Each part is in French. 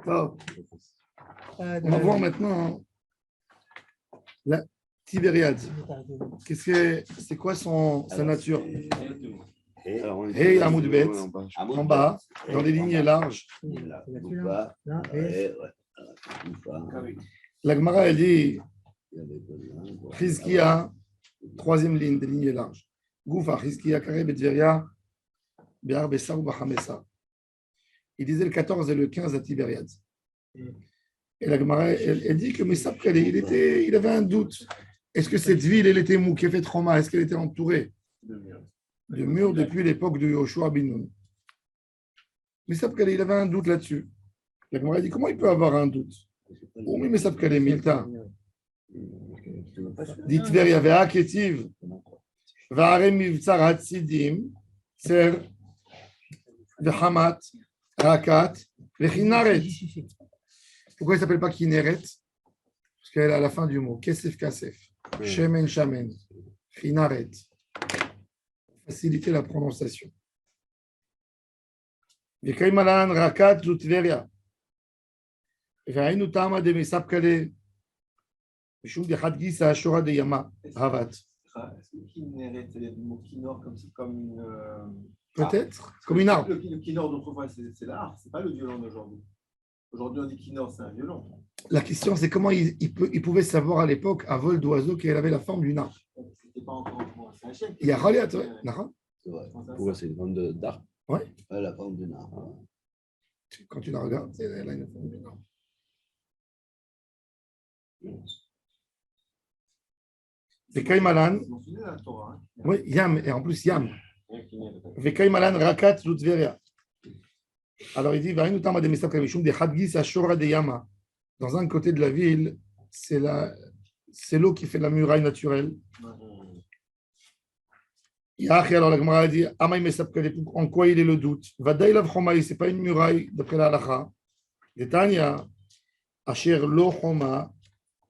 Bon. On va voir maintenant la Tibériade. C'est quoi sa nature? Hey, Amoud Bet, en bas, dans les lignées larges. La Gemara, elle dit Chizkia, troisième ligne des lignées larges. Goufa, Chizkia, Kare, Betveria, Béar, Bessar ou Bachamessa. Il disait le 14 et le 15 à Tibériade. Et la Gemara, elle dit que Messap, il avait un doute. Est-ce que cette ville, elle était Moukefet Roma? Est-ce qu'elle était entourée de murs depuis l'époque de Yoshua bin Nun? Messap, il avait un doute là-dessus. La Gemara dit comment il peut avoir un doute? Oh, mais Messap, Milta. Dit Tveria, Vea Ketiv, Vaarem Mivtsar Hatzidim, Tser, Vehamat, Rakat, Vechinaret. Pourquoi il ne s'appelle pas Kineret? Parce qu'elle est à la fin du mot. Kesef, Kasef. Shemen, Shamen. Chinaret. Faciliter la prononciation. Vekaimalan, Rakat, Lutveria. Vehainu Tama de Mesap Kale. Mishum de Hadgis à Ashura de Yama. Havat. Est-ce que Kineret, c'est le mot Kinor comme une. Peut-être. Comme une harpe. Le Kinor d'autrefois, c'est la harpe, ce n'est pas le violon d'aujourd'hui. Aujourd'hui, on dit Kinor, c'est un violon. La question, c'est comment il pouvait savoir à l'époque, à vol d'oiseau, qu'elle avait la forme d'une harpe. C'était pas encore. C'est un chèque. Il y a Khaliat, ouais. C'est vrai. Pourquoi c'est une forme d'arbre? Oui. La forme d'une arbre. Quand tu la regardes, elle a une forme d'une harpe. Vekai Malan. Oui, Yam, et en plus Yam. Vekai Malan Rakat Lutveria. Alors il dit dans un côté de la ville, c'est l'eau qui fait la muraille naturelle. Alors la Gemara dit en quoi il est le doute? C'est pas une muraille d'après la halakha. Detania Asher lo choma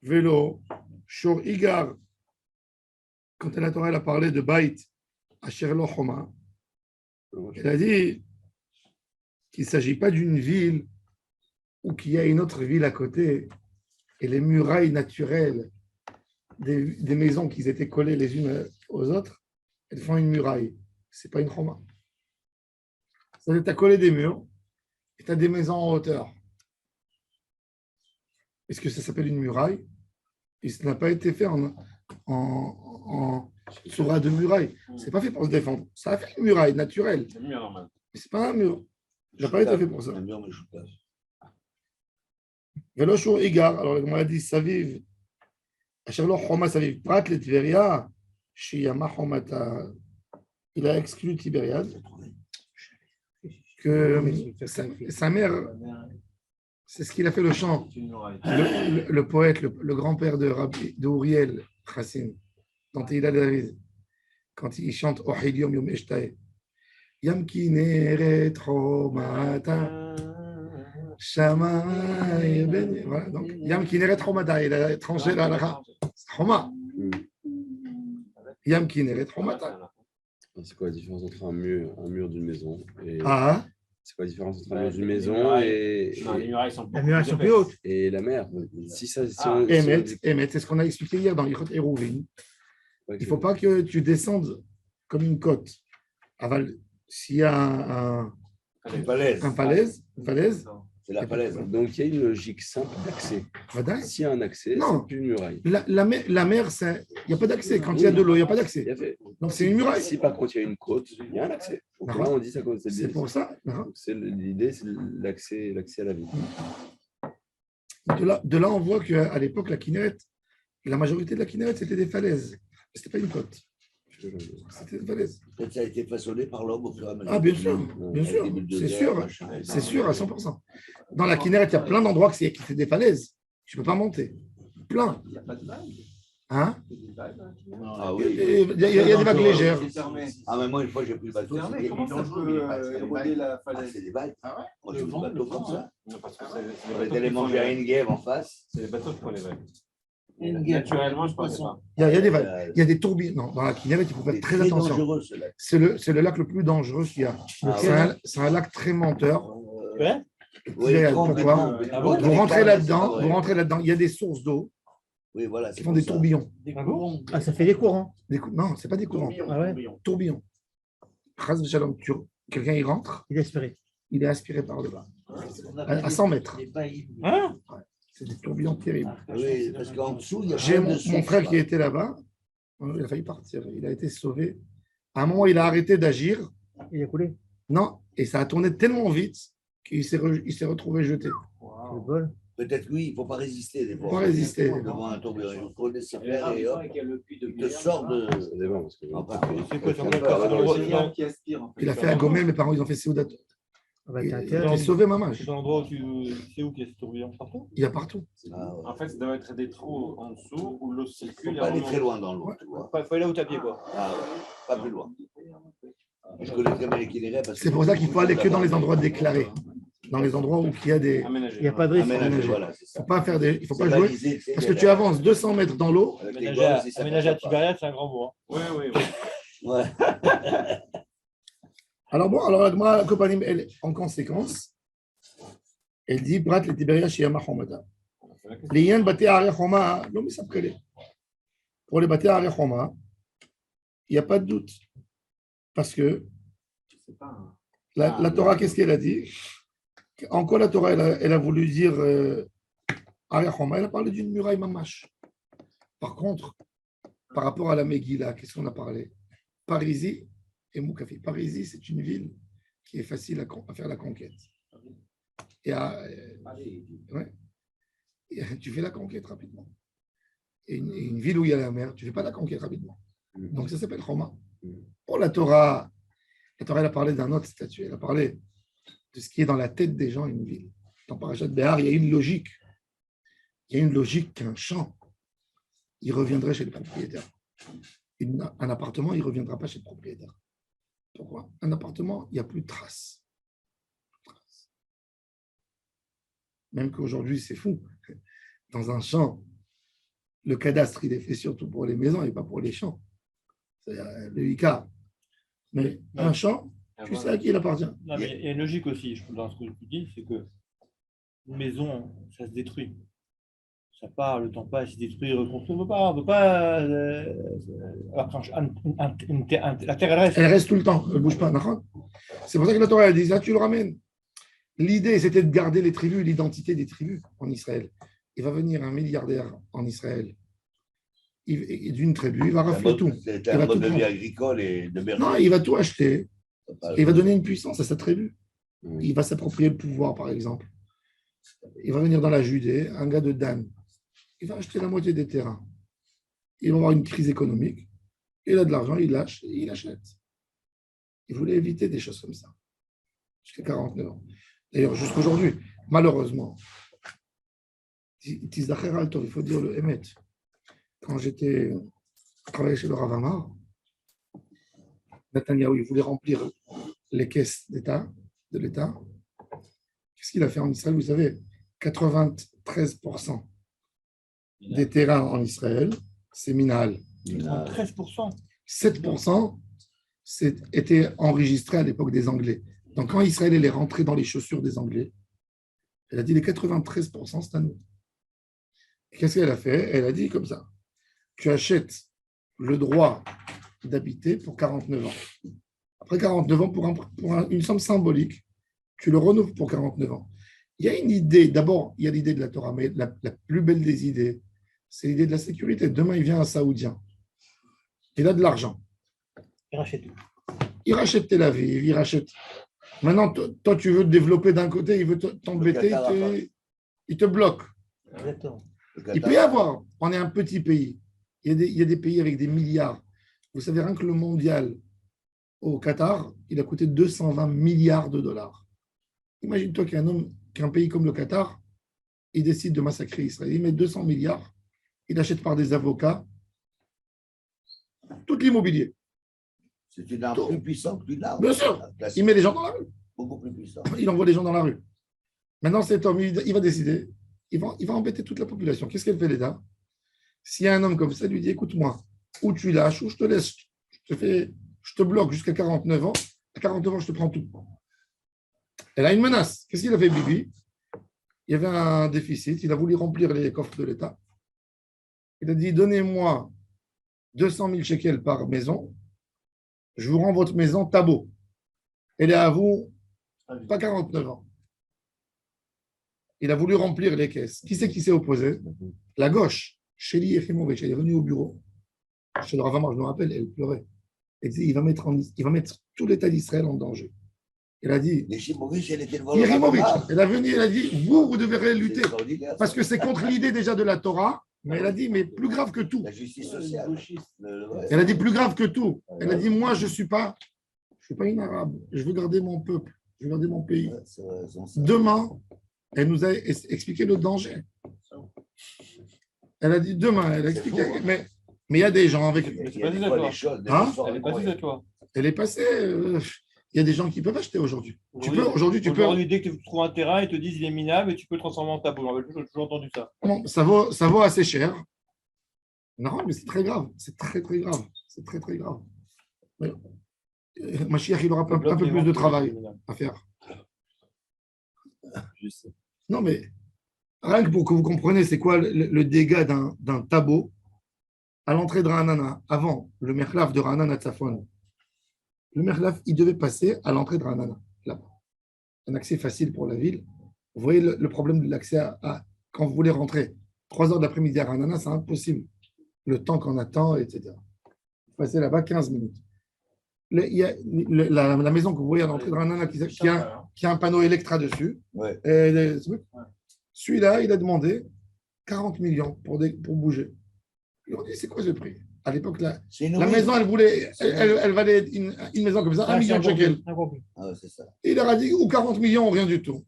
velo shor igar. Quand la Torah a parlé de Bait Asher lo choma, elle a dit qu'il ne s'agit pas d'une ville ou qu'il y a une autre ville à côté et les murailles naturelles des maisons qui étaient collées les unes aux autres, elles font une muraille. Ce n'est pas une choma. Ça veut dire que tu as collé des murs et tu as des maisons en hauteur. Est-ce que ça s'appelle une muraille? Et ça n'a pas été fait en surah de muraille. Ce n'est pas fait pour se défendre. Ça a fait une muraille naturelle. C'est un mur normal. Mais ce n'est pas un mur. Il n'a pas été fait pour ça. Veloshur Igar, alors on a dit Saviv, Asherlo Choma Saviv, Prat le Tveria, Shiyama Chomata, il a exclu Tibériade, que sa mère, c'est ce qu'il a fait le chant, le poète, le grand-père de Uriel Chassin, dans Tehillah David, quand il chante Ohilium Yom Eshtae. Yam Kineret Chomata Shamay Ben. Voilà, donc Yam Kineret Chomata, il a tranché la halakha. Choma. Yam Kineret Chomata. C'est quoi la différence entre un mur d'une maison et. Ah. C'est quoi la différence entre un mur d'une maison et. Non, les murailles sont plus hautes. Et la mer. Si ça. Emet, c'est ce qu'on a expliqué hier dans Yichot Eruvin. Il ne faut pas que tu descendes comme une côte. S'il y a une falaise, c'est la falaise. Donc il y a une logique simple d'accès. S'il y a un accès, c'est plus une muraille. La mer, il n'y a pas d'accès. Quand il y a de l'eau, il n'y a pas d'accès. Donc c'est une muraille. Si par contre il y a une côte, il y a un accès. Donc là, on dit ça comme ça. C'est pour ça. L'idée, c'est l'accès à la ville. De là, on voit qu'à l'époque, la majorité de la Kinneret, c'était des falaises. Ce n'était pas une côte. C'était une falaise. Peut-être ça a été façonné par l'homme au fur et à mesure. Ah, bien sûr, c'est sûr à 100%. Dans la Kinneret, il y a plein d'endroits qui étaient des falaises. Tu ne peux pas monter. Plein. Il n'y a pas de vagues. Hein? Ah oui. Il y a des vagues légères. Ah, mais moi, une fois, j'ai pris le bateau. Comment ça peut éroder la falaise? C'est des vagues. Ah ouais? Moi, j'ai pris le bateau comme ça. Non, parce que On était allé manger à une guêpe en face. c'est les bateaux qui font les vagues. Naturellement, je ne pense pas. Il y a des vagues. Il y a des tourbillons. Non, dans la Kinneret, il faut faire très attention. C'est le lac le plus dangereux qu'il y a. C'est un lac très menteur. Oui, pourquoi vous rentrez là-dedans, il y a des sources d'eau oui, voilà, qui font des tourbillons. Ah, ça fait des courants. Non, ce n'est pas des courants. Tourbillons. Quelqu'un y rentre, Il est aspiré. il est aspiré par le bas, à 100 mètres. Hein? C'est des tourbillons terribles. Oui, parce qu'en dessous, il y a J'ai plein de mon sources, frère là. qui était là-bas, il a failli partir, il a été sauvé. À un moment, il a arrêté d'agir. Il a coulé. Non, et ça a tourné tellement vite qu'il s'est retrouvé jeté. Le bol. Peut-être oui, il ne faut pas résister des fois. Faut pas résister. Devant un tourbillon. Il faut laisser faire et hop, il te sort de. Ça dépend, parce que- Enfin, C'est quoi, Quelqu'un c'est part, quoi, dans le- c'est Il y a un qui aspire. Il a fait à Gomel, mes parents, ils ont fait Seouda. Ah bah, Il t'as a intérêt. sauvé maman. C'est dans l'endroit où tu sais où qu'il y a ce tourbillon partout. Il y a partout. Ah, ouais. En fait, ça doit être des trous en dessous où l'eau Il ne circule. faut pas aller très loin dans l'eau, tu vois. Il faut aller là où t'as pied, quoi. Ah, ouais. Pas plus loin. Je connais très bien l'itinéraire. parce que C'est pour ça qu'il faut aller que dans les endroits déclarés. Dans les endroits où il y a des. Aménagé. Il n'y a pas de risque. Aménager, Aménager. voilà, c'est Il ça. ne faut pas C'est jouer. balisé, tu sais, Parce que il y a tu la- avances 200 mètres dans l'eau. avec les Aménager gommes, à, si ça aménager à passe pas. Tibériade, c'est un grand mot. Hein. Oui, oui, oui. Ouais. Alors bon, alors la Gemara, la Kopanim, elle, en conséquence, elle dit Brat le Tiberia Shiyama Chomata. Les Yen Bate Are Choma, l'homme s'appelait. Pour les Bate Are Choma, il n'y a pas de doute. Parce que C'est pas un- la Torah, qu'est-ce qu'elle a dit? En quoi la Torah, elle a voulu dire Are Choma? Elle a parlé d'une muraille mamash. Par contre, par rapport à la Megillah, qu'est-ce qu'on a parlé? Parisie et Moukafi. Parisie, c'est une ville qui est facile à faire la conquête. Et ouais. Et tu fais la conquête rapidement. Et une ville où il y a la mer, tu ne fais pas la conquête rapidement. Donc ça s'appelle Choma. Pour la Torah, elle a parlé d'un autre statut. Elle a parlé de ce qui est dans la tête des gens une ville. Dans Parashat Behar, il y a une logique. Il y a une logique qu'un champ, il reviendrait chez le propriétaire. Un appartement, il ne reviendra pas chez le propriétaire. Pourquoi? Un appartement, il n'y a plus de traces. Même qu'aujourd'hui, c'est fou. Dans un champ, le cadastre, il est fait surtout pour les maisons et pas pour les champs. C'est-à-dire le ICA. Mais un champ, tu sais à qui il appartient. Non, mais il y a une logique aussi, dans ce que tu dis, c'est que une maison, ça se détruit. Ça part, le temps passe, il se détruit, il reconstruit. On ne peut pas. Alors, la terre, elle reste. Elle reste tout le temps, elle ne bouge pas. C'est pour ça que la Torah a dit ça, tu le ramènes. L'idée, c'était de garder les tribus, l'identité des tribus en Israël. Il va venir un milliardaire en Israël, d'une tribu, il va rafler tout. C'est Il un va mode tout de vie prendre. agricole et de berger. Non, il va tout acheter. Pas- Et il va donner une puissance à sa tribu. Il va s'approprier le pouvoir, par exemple. Il va venir dans la Judée, un gars de Dan. Il va acheter la moitié des terrains. Il va avoir une crise économique. Il a de l'argent, il lâche et il achète. Il voulait éviter des choses comme ça. Jusqu'à 49 ans. D'ailleurs, jusqu'aujourd'hui, malheureusement, Tizdacher Altor, il faut dire le Emet. Quand j'étais travaillé chez le Rav Amar, Netanyahou, il voulait remplir les caisses d'État, de l'État. Qu'est-ce qu'il a fait en Israël? Vous savez, 93% des terrains en Israël, c'est Minal. 13%. 7% était enregistré à l'époque des Anglais. Donc, quand Israël est rentré dans les chaussures des Anglais, elle a dit les 93%, c'est à nous. Et qu'est-ce qu'elle a fait? Elle a dit comme ça, tu achètes le droit d'habiter pour 49 ans. Après 49 ans, pour une somme symbolique, tu le renouves pour 49 ans. Il y a une idée, d'abord, il y a l'idée de la Torah, mais la plus belle des idées, c'est l'idée de la sécurité. Demain, il vient un Saoudien, il a de l'argent. Il rachète. Il rachète Tel Aviv, il rachète. Maintenant, toi, tu veux te développer d'un côté, il veut t'embêter, il te bloque. Exactement. Il peut y avoir, on est un petit pays, il y a des pays avec des milliards. Vous savez, rien que le mondial au Qatar, il a coûté 220 milliards de dollars. Imagine-toi qu'un pays comme le Qatar, il décide de massacrer Israël. Il met 200 milliards, il achète par des avocats tout l'immobilier. C'est une arme plus puissante qu'une arme. Bien sûr, Classique. il met les gens dans la rue. Beaucoup plus puissant. Il envoie les gens dans la rue. Maintenant, cet homme, il va décider, il va embêter toute la population. Qu'est-ce qu'elle fait, l'État? S'il y a un homme comme ça, il lui dit, écoute-moi, ou tu lâches, ou je te laisse, je te bloque jusqu'à 49 ans. À 49 ans, je te prends tout. Elle a une menace. Qu'est-ce qu'il a fait, Bibi? Il y avait un déficit. Il a voulu remplir les coffres de l'État. Il a dit, donnez-moi 200 000 shekels par maison. Je vous rends votre maison Tabo. Elle est à vous, pas 49 ans. Il a voulu remplir les caisses. Qui c'est qui s'est opposé? La gauche. Shéli Yechimovitch, elle est venue au bureau. Chez le Ravamar, je me rappelle, elle pleurait. Elle disait, il va mettre tout l'État d'Israël en danger. Elle a dit, Yechimovitch, elle était devant Yechimovitch, elle est venue, elle a dit, vous devrez lutter. Parce que c'est contre l'idée déjà de la Torah. Mais elle a dit, mais plus grave que tout. La justice sociale. Elle a dit, plus grave que tout. Elle a dit, moi, je ne suis pas une arabe. Je veux garder mon peuple. Je veux garder mon pays. Demain, elle nous a expliqué le danger. Elle a dit demain, elle a expliqué. Mais il y a des gens avec. Elle est passée de toi. Elle est passée. Il y a des gens qui peuvent acheter aujourd'hui. Aujourd'hui, tu peux. Aujourd'hui, dès que tu trouves un terrain, ils te disent il est minable et tu peux le transformer en tabou. J'ai toujours entendu ça. Bon, ça vaut assez cher. Non, mais c'est très grave. C'est très, très grave. C'est très, très grave. Mashiach, il aura un peu plus de travail à faire. Non, mais rien que pour que vous compreniez, c'est quoi le dégât d'un tabot à l'entrée de Ra'anana, avant le Merchlaf de Ra'anana Tzafon. Le Merchlaf, il devait passer à l'entrée de Ra'anana, là-bas. Un accès facile pour la ville. Vous voyez le problème de l'accès quand vous voulez rentrer 3 heures de l'après-midi à Ra'anana, c'est impossible. Le temps qu'on attend, etc. Vous passez là-bas 15 minutes. Il y a la maison que vous voyez à l'entrée de Ra'anana qui a un panneau Electra dessus. Ouais. Celui-là, il a demandé 40 millions pour bouger. Ils ont dit, c'est quoi ce prix? À l'époque, la maison, elle valait une maison comme ça, 1 million de shekels. C'est ça. Et il leur a dit, ou 40 millions, ou rien du tout.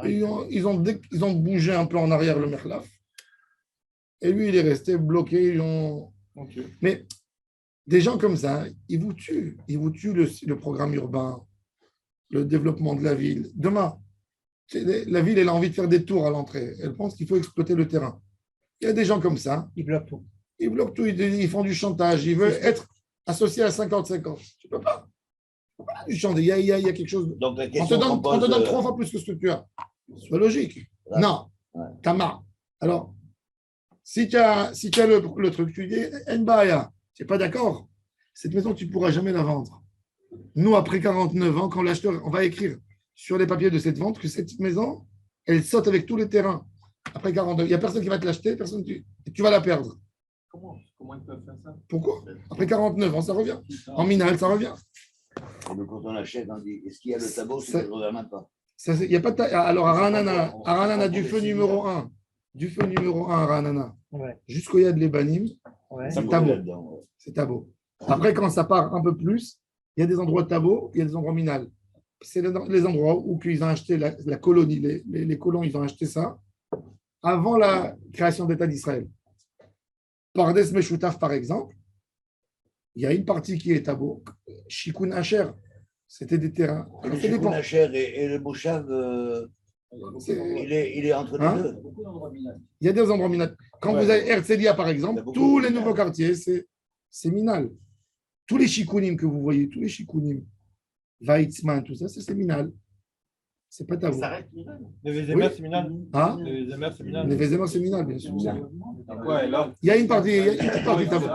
Ils ont bougé un peu en arrière le Merchlaf. Et lui, il est resté bloqué. Mais des gens comme ça, ils vous tuent. Ils vous tuent le programme urbain, le développement de la ville. Demain, la ville, elle a envie de faire des tours à l'entrée. Elle pense qu'il faut exploiter le terrain. Il y a des gens comme ça. Ils bloquent tout. Ils bloquent tout. Ils font du chantage. Ils veulent être associés à 50-50. Tu ne peux pas. Du chantage. Il y a quelque chose. Donc, la On question te donne 3 fois plus que ce que tu as. Sois logique. Ouais. Non. Ouais. T'as marre. Alors, si tu as le truc, tu dis, Nbaya, tu n'es pas d'accord. Cette maison, tu ne pourras jamais la vendre. Nous, après 49 ans, quand l'acheteur, on va écrire sur les papiers de cette vente que cette maison, elle saute avec tous les terrains. Après 49, il n'y a personne qui va te l'acheter, tu vas la perdre. Comment ils peuvent faire ça? Pourquoi? Après 49 ans, ça revient. En minal, ça revient. Donc, quand on achète, on dit est-ce qu'il y a le tableau? Je ne regarde même pas. Il y a pas alors, à Ra'anana, du feu numéro 1 à Ra'anana, jusqu'au Yad Lebanim, c'est tableau. C'est tableau. Après, quand ça part un peu plus, il y a des endroits tableau, il y a des endroits minal. C'est les endroits où ils ont acheté la colonie, les colons, ils ont acheté ça avant la création d'État d'Israël. Pardes Meshutaf, par exemple, il y a une partie qui est tableau. Shikun Asher, c'était des terrains. Le Shikun Asher et le Moshav, il est entre les deux. Il y a des endroits minal. Quand vous avez Herzliya, par exemple, tous les nouveaux quartiers, c'est minal. Tous les Shikunim que vous voyez, tous les Shikunim, Weitzman, tout ça, c'est minal. C'est pas tabou. Les Vézémer, c'est minal. Les Vézémer, c'est minal, bien sûr. Il y a une partie tabou.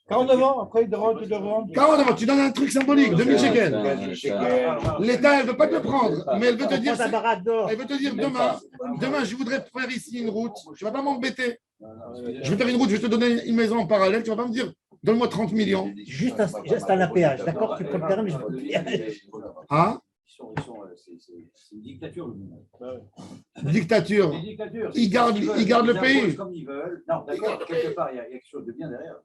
49 ans, après, il devrait rendre. 49 ans, tu donnes un truc symbolique, 2000 shekels. L'État, elle ne veut pas te le prendre, mais elle veut te dire, demain, je voudrais faire ici une route. Tu ne vas pas m'embêter. Je vais faire une route, je vais te donner une maison en parallèle. Tu ne vas pas me dire, donne-moi 30 millions. Juste un péage, d'accord? Tu prends le terrain, mais je veux le péage. C'est une dictature. Dictature. Ils gardent le pays. Comme ils veulent. Non, d'accord, quelque part, il y a quelque chose de bien derrière.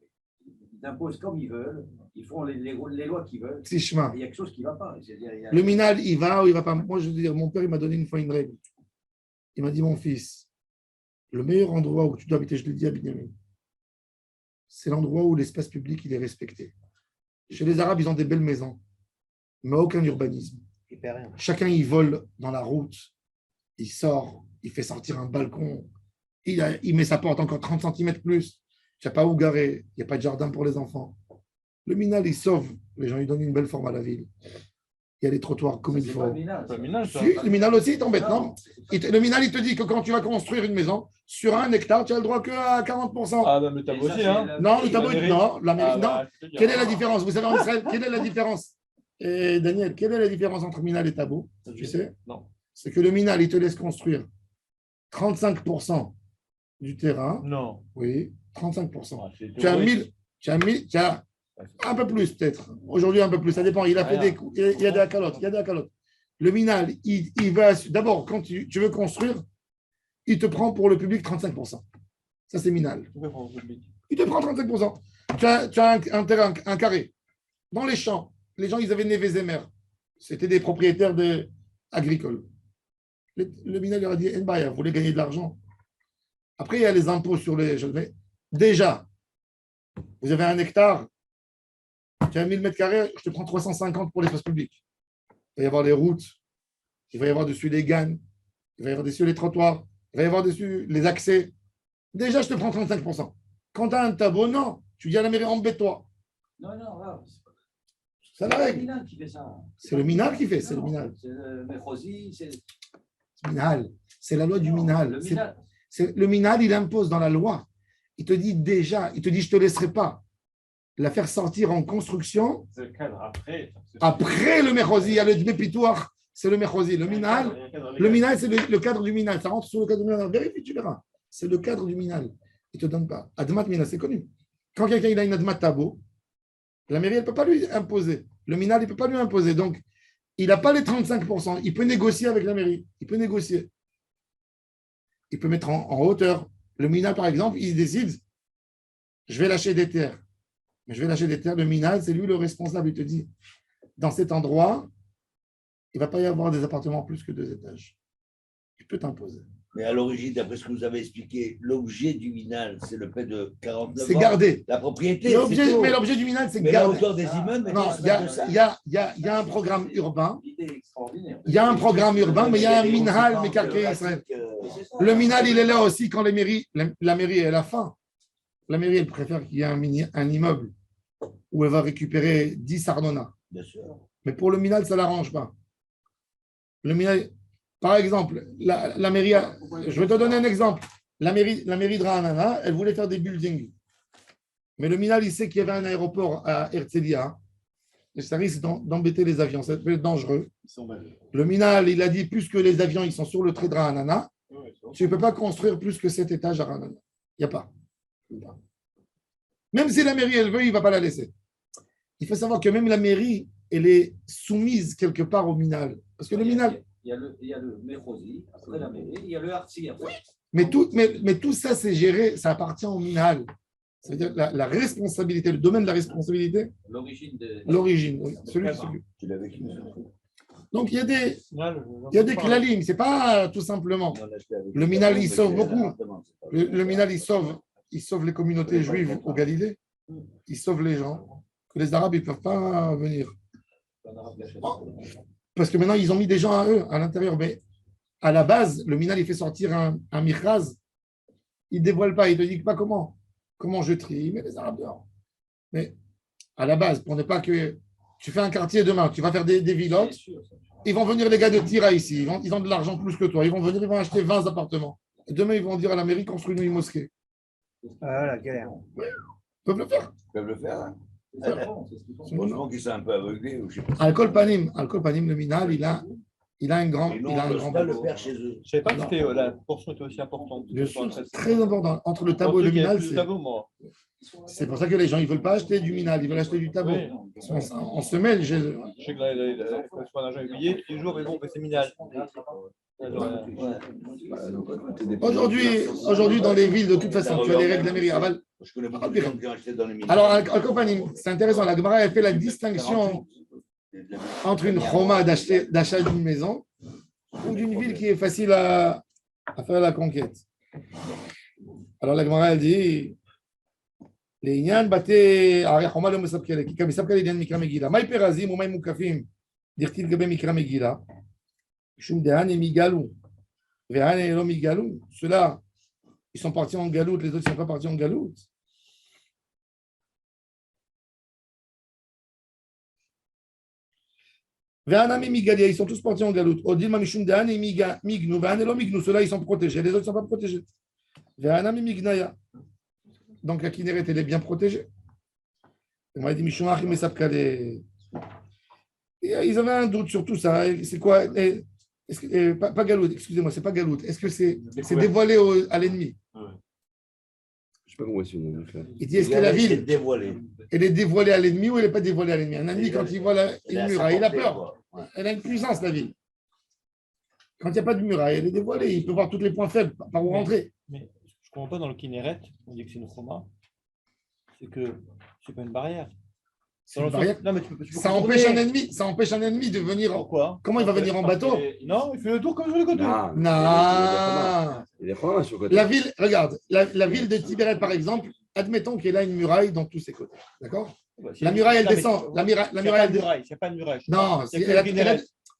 Ils imposent comme ils veulent. Ils font les lois qu'ils veulent. C'est chemin. Il y a quelque chose qui ne va pas. Le minal, il va ou il ne va pas. Moi, je veux dire, mon père, il m'a donné une fois une règle. Il m'a dit, mon fils, le meilleur endroit où tu dois habiter, je l'ai dit à Binyamin, c'est l'endroit où l'espace public, il est respecté. Chez les Arabes, ils ont des belles maisons, mais aucun urbanisme. Chacun, il vole dans la route, il sort, il fait sortir un balcon, il met sa porte encore 30 cm plus. Il n'y a pas où garer, il n'y a pas de jardin pour les enfants. Le minal, il sauve les gens, il donne une belle forme à la ville. il y a les trottoirs comme il C'est faut. pas le minage. Le minage, ça. Si, le minal aussi, il t'embête, Non. non? Le minal, il te dit que quand tu vas construire une maison, sur 1 hectare, tu as le droit qu'à 40%. Ah, bah, mais t'as Et bossé, ça, c'est hein. la Non, mairie. le tableau, la mairie. non, la mairie, Ah, non. bah, je te dis, Quelle est la ah. différence? Vous savez en Israël, quelle est la différence? Et Daniel, quelle est la différence entre minal et tabou? Tu sais? Non. C'est que le minal, il te laisse construire 35% du terrain. Non. Oui, 35%. Ah, c'est Tu as théorique. 1000, tu as un peu plus peut-être. Aujourd'hui, un peu plus. Ça dépend. Il a fait Rien. des coups. Il y a des accalotes. Il y a des accalotes. Le minal, il va. D'abord, quand tu veux construire, il te prend pour le public 35%. Ça, c'est minal. Tu peux prendre le public. Il te prend 35%. Tu as un terrain, un carré. Dans les champs, les gens, ils avaient Neve Zemer. C'était des propriétaires agricoles. Le minal leur a dit Enbaya, vous voulez gagner de l'argent. Après, il y a les impôts sur les. Déjà, vous avez 1 hectare, tu as 1000 mètres carrés, je te prends 350 pour l'espace public. Il va y avoir les routes, il va y avoir dessus les gannes, il va y avoir dessus les trottoirs, il va y avoir dessus les accès. Déjà, je te prends 35%. Quand tu as un tableau, non. Tu dis à la mairie, embête-toi. Non, là, C'est la le règle. minage qui fait ça. C'est le minal qui fait, c'est le Non, minal. C'est le Mechosi, c'est C'est le minal. C'est la loi du non, minal. Le minage. Le minal, il impose dans la loi. Il te dit déjà, il te dit, je ne te laisserai pas la faire sortir en construction. C'est le cadre après. Après le Mechosi, il y a le Dmepitouar, c'est le Mechosi. Le minal, c'est le cadre du minal. Ça rentre sous le cadre du minal. Vérifie, tu verras. C'est le cadre du minal. Il ne te donne pas. Admat minal, c'est connu. Quand quelqu'un il a une admat tabo, la mairie, elle ne peut pas lui imposer. Le minal, il ne peut pas lui imposer. Donc, il n'a pas les 35%. Il peut négocier avec la mairie. Il peut négocier. Il peut mettre en hauteur. Le minal, par exemple, il décide, je vais lâcher des terres. Mais je vais lâcher des terres. Le minal, c'est lui le responsable. Il te dit, dans cet endroit, il ne va pas y avoir des appartements plus que 2 étages. Il peut t'imposer. Mais à l'origine, d'après ce que vous avez expliqué, l'objet du minal, c'est le fait de 49 C'est ans. gardé. La propriété. Mais l'objet du minal, c'est Mais la garder. hauteur des immeubles, Non, il y a un programme urbain. L'idée est extraordinaire. Il y a un programme urbain, mais il y a un minhal, Mekarkei Israël. Le minhal, il est là aussi quand la mairie est à la fin. La mairie, elle préfère qu'il y ait un immeuble où elle va récupérer 10 arnona. Bien sûr. Mais pour le minhal, ça ne l'arrange pas. Le minhal, par exemple, la mairie, je vais te donner un exemple. La mairie de Ra'anana, elle voulait faire des buildings. Mais le minhal, il sait qu'il y avait un aéroport à Herzliya. Et ça risque d'embêter les avions. Ça peut être dangereux. Le minhal, il a dit, plus que les avions, ils sont sur le trait de Ra'anana, tu ne peux pas construire plus que 7 étages à Ra'anana. Il n'y a pas. Même si la mairie, elle veut, il ne va pas la laisser. Il faut savoir que même la mairie, elle est soumise quelque part au minhal. Parce que le minhal... Il y a le Mechosi, après la mairie, il y a le Artsi. Mais tout ça, c'est géré, ça appartient au minhal. C'est-à-dire la responsabilité, le domaine de la responsabilité, l'origine, oui, celui. Tu l'avais qui Donc, il y a des klalim, c'est pas tout simplement. Le minhal, il sauve beaucoup. Le minhal, il sauve les communautés juives au Galilée. Il sauve les gens. Que les Arabes, ils ne peuvent pas venir. Parce que maintenant, ils ont mis des gens à eux, à l'intérieur. Mais à la base, le minhal, il fait sortir un michraz. Il ne dévoile pas, il ne te dit pas comment. Comment je trie, mais les Arabes dehors. Mais à la base, pour ne pas que tu fais un quartier demain, tu vas faire des villottes, ils vont venir les gars de Tira ici, ils ont de l'argent plus que toi, ils vont venir, ils vont acheter 20 appartements. Et demain, ils vont dire à la mairie, construis-nous une mosquée. Ah, la galère. Ils peuvent le faire. Ils peuvent le faire. Hein. C'est bon, Heureusement qu'ils sont un peu aveuglés. Alcool Panim, le minhal, il a un grand. Il a un grand pas le faire chez eux. Je ne savais pas que la portion était aussi importante. Bien sûr, c'est très important. Entre le tabou et le minhal, c'est pour ça que les gens ne veulent pas acheter du minhal, ils veulent acheter du tabou. Oui. On se mêle. Je sais que là, il faut un agent immobilier, tous les jours, mais bon, c'est minal. Aujourd'hui, dans les villes, de toute façon, tu as les règles de la mairie. Je connais beaucoup de gens qui ont acheté dans les minarets. Alors, Alcool Panim, c'est intéressant. La Gemara, elle fait la distinction entre une choma d'achat d'une maison ou d'une ville qui est facile à faire la conquête. Alors la Gemara elle dit לעניין בתי הרי חומה לא מספקלת, כי כמספקלת לעניין מקרא מגילה. מהי פרזים ומהי מוקפים? דכתיב לגבי מקרא מגילה, משום דהן הם יגאלו, והן הם לא יגאלו. Ceux-là, ils sont partis en galoute, les autres ne sont pas partis en galoute. Ve'anami migalia, ils sont tous partis en galoute. Odilma mishum de'an et mignu, ve'anelo mignu, ceux-là, ils sont protégés, les autres ne sont pas protégés. Ve'anami mignaya. Donc la Kinneret, elle est bien protégée. On m'a dit mishum achim esapkale. Ils avaient un doute sur tout ça. C'est quoi pas galoute, excusez-moi, c'est pas galoute. Est-ce que c'est dévoilé à l'ennemi? Je ne sais pas comment c'est une affaire. Il dit, est-ce que la ville, dévoilée. elle est dévoilée à l'ennemi ou elle n'est pas dévoilée à l'ennemi? Un ennemi, quand il voit une muraille, il a peur. Elle a une puissance, la ville. Quand il n'y a pas de muraille, elle est dévoilée. Il peut voir tous les points faibles, par où rentrer. Mais je ne comprends pas dans le Kinneret, on dit que c'est une choma, c'est que ce n'est pas une barrière. C'est une barrière. Non, mais tu peux Ça empêche un ennemi de venir. Pourquoi? Comment il va venir en bateau? Non, il fait le tour comme sur les côtés. Non. Il est vraiment sur le côté. La ville, regarde, la ville de Tibériade, par exemple, admettons qu'elle a une muraille dans tous ses côtés. D'accord? La muraille, elle descend. La muraille, elle descend. Il n'y a pas de muraille. Non,